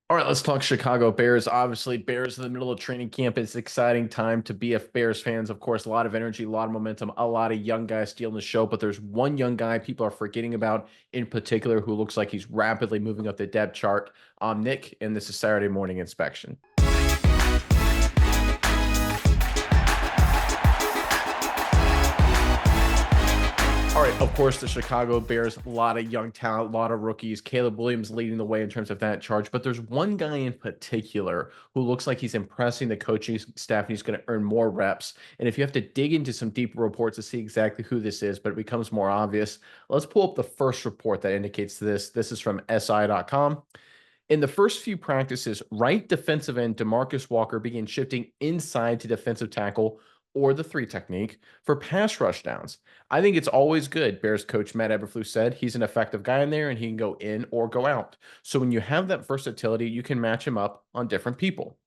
All right, let's talk Chicago Bears. Obviously, Bears in the middle of training camp. It's an exciting time to be a Bears fans. Of course, a lot of energy, a lot of momentum, a lot of young guys stealing the show. But there's one young guy people are forgetting about in particular who looks like he's rapidly moving up the depth chart. I'm Nick, and this is Saturday Morning Inspection. All right, of course, the Chicago Bears, a lot of young talent, a lot of rookies. Caleb Williams leading the way in terms of that charge. But there's one guy in particular who looks like he's impressing the coaching staff and he's going to earn more reps. And if you have to dig into some deeper reports to see exactly who this is, but it becomes more obvious, let's pull up the first report that indicates this. This is from SI.com. In the first few practices, right defensive end DeMarcus Walker began shifting inside to defensive tackle or the three technique for pass rush downs. I think it's always good, Bears coach Matt Eberflus said. He's an effective guy in there and he can go in or go out. So when you have that versatility, you can match him up on different people.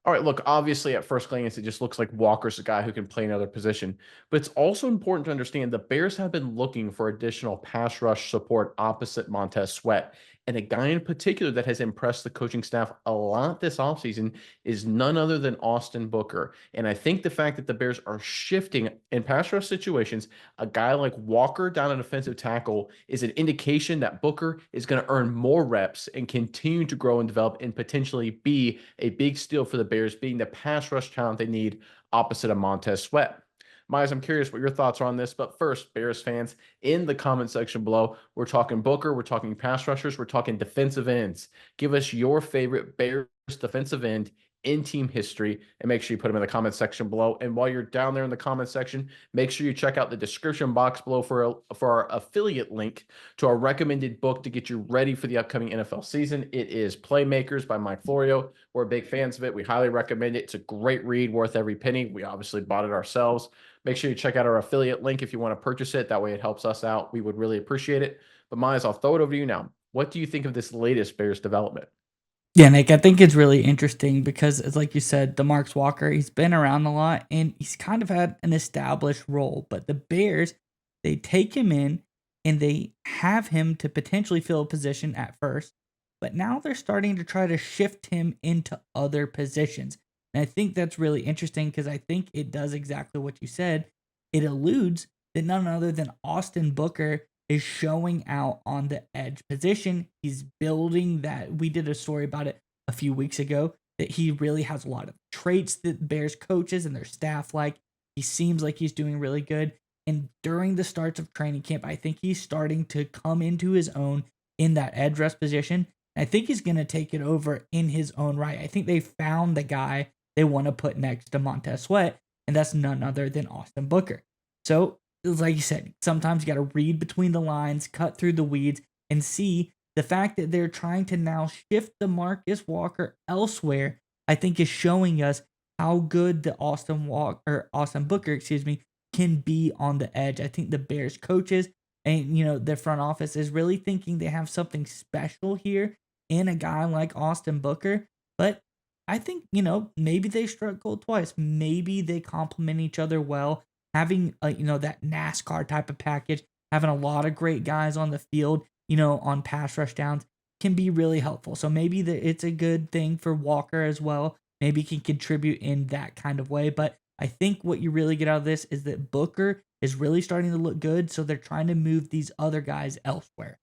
All right, look, obviously at first glance, it just looks like Walker's a guy who can play another position. But it's also important to understand the Bears have been looking for additional pass rush support opposite Montez Sweat. And a guy in particular that has impressed the coaching staff a lot this offseason is none other than Austin Booker. And I think the fact that the Bears are shifting in pass rush situations, a guy like Walker down an offensive tackle is an indication that Booker is going to earn more reps and continue to grow and develop and potentially be a big steal for the Bears, being the pass rush talent they need opposite of Montez Sweat. Miles, I'm curious what your thoughts are on this. But first, Bears fans, in the comment section below, we're talking Booker, we're talking pass rushers, we're talking defensive ends. Give us your favorite Bears defensive end in team history and make sure you put them in the comment section below. And while you're down there in the comment section, make sure you check out the description box below for our affiliate link to our recommended book to get you ready for the upcoming NFL season. It is Playmakers by Mike Florio. We're big fans of it. We highly recommend it. It's a great read, worth every penny. We obviously bought it ourselves. Make sure you check out our affiliate link if you want to purchase it. That way it helps us out. We would really appreciate it. But Miles, I'll throw it over to you now. What do you think of this latest Bears development? Yeah, Nick, I think it's really interesting because, it's like you said, DeMarcus Walker, he's been around a lot and he's kind of had an established role. But the Bears, they take him in and they have him to potentially fill a position at first. But now they're starting to try to shift him into other positions. And I think that's really interesting because I think it does exactly what you said. It alludes that none other than Austin Booker is showing out on the edge position. He's building that. We did a story about it a few weeks ago that he really has a lot of traits that Bears coaches and their staff like. He seems like he's doing really good. And during the starts of training camp, I think he's starting to come into his own in that edge rush position. I think he's going to take it over in his own right. I think they found the guy they want to put next to Montez Sweat, and that's none other than Austin Booker. So like you said, sometimes you got to read between the lines, cut through the weeds, and see the fact that they're trying to now shift the Marcus Walker elsewhere. I think is showing us how good the Austin Booker, can be on the edge. I think the Bears coaches and their front office is really thinking they have something special here in a guy like Austin Booker. But I think maybe they struck gold twice. Maybe they complement each other well, having that NASCAR type of package, having a lot of great guys on the field, on pass rush downs can be really helpful. So maybe it's a good thing for Walker as well. Maybe he can contribute in that kind of way. But I think what you really get out of this is that Booker is really starting to look good. So they're trying to move these other guys elsewhere.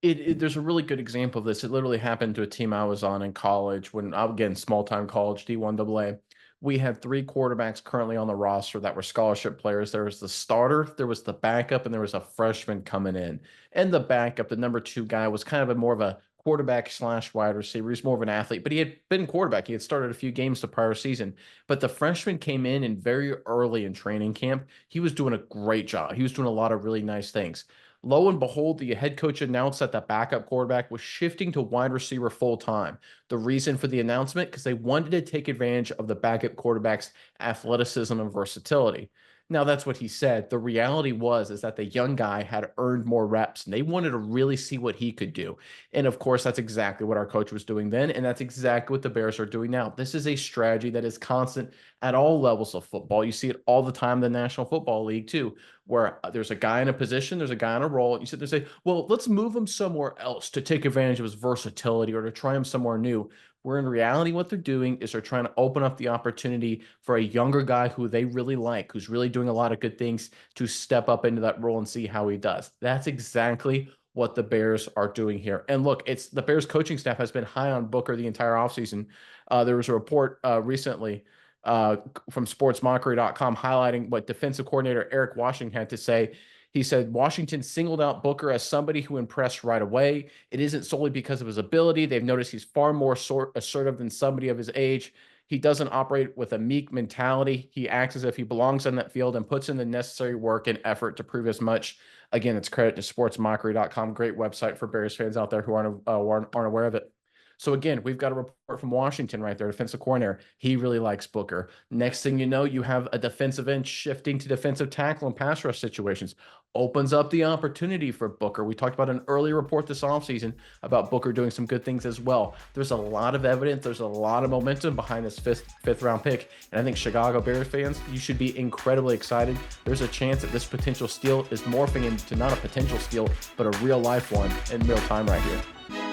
There's a really good example of this. It literally happened to a team I was on in college when, again, small time college, D1 AA. We had three quarterbacks currently on the roster that were scholarship players. There was the starter, there was the backup, and there was a freshman coming in. And the backup, the number two guy, was kind of more of a quarterback slash wide receiver. He's more of an athlete, but he had been quarterback. He had started a few games the prior season. But the freshman came in and very early in training camp, he was doing a great job. He was doing a lot of really nice things. Lo and behold, the head coach announced that the backup quarterback was shifting to wide receiver full time. The reason for the announcement, because they wanted to take advantage of the backup quarterback's athleticism and versatility. Now that's what he said. The reality was is that the young guy had earned more reps and they wanted to really see what he could do. And of course, that's exactly what our coach was doing then. And that's exactly what the Bears are doing now. This is a strategy that is constant at all levels of football. You see it all the time in the National Football League too, where there's a guy in a position, there's a guy on a role. And you sit there and say, well, let's move him somewhere else to take advantage of his versatility or to try him somewhere new. Where in reality, what they're doing is they're trying to open up the opportunity for a younger guy who they really like, who's really doing a lot of good things, to step up into that role and see how he does. That's exactly what the Bears are doing here. And look, it's the Bears coaching staff has been high on Booker the entire offseason. There was a report recently from sportsmockery.com highlighting what defensive coordinator Eric Washington had to say. He said Washington singled out Booker as somebody who impressed right away. It isn't solely because of his ability. They've noticed he's far more assertive than somebody of his age. He doesn't operate with a meek mentality. He acts as if he belongs on that field and puts in the necessary work and effort to prove as much. Again, it's credit to sportsmockery.com. Great website for Bears fans out there who aren't aware of it. So again, we've got a report from Washington right there, defensive coordinator. He really likes Booker. Next thing you know, you have a defensive end shifting to defensive tackle in pass rush situations. Opens up the opportunity for Booker. We talked about an earlier report this offseason about Booker doing some good things as well. There's a lot of evidence. There's a lot of momentum behind this fifth round pick. And I think Chicago Bears fans, you should be incredibly excited. There's a chance that this potential steal is morphing into not a potential steal, but a real life one in real time right here.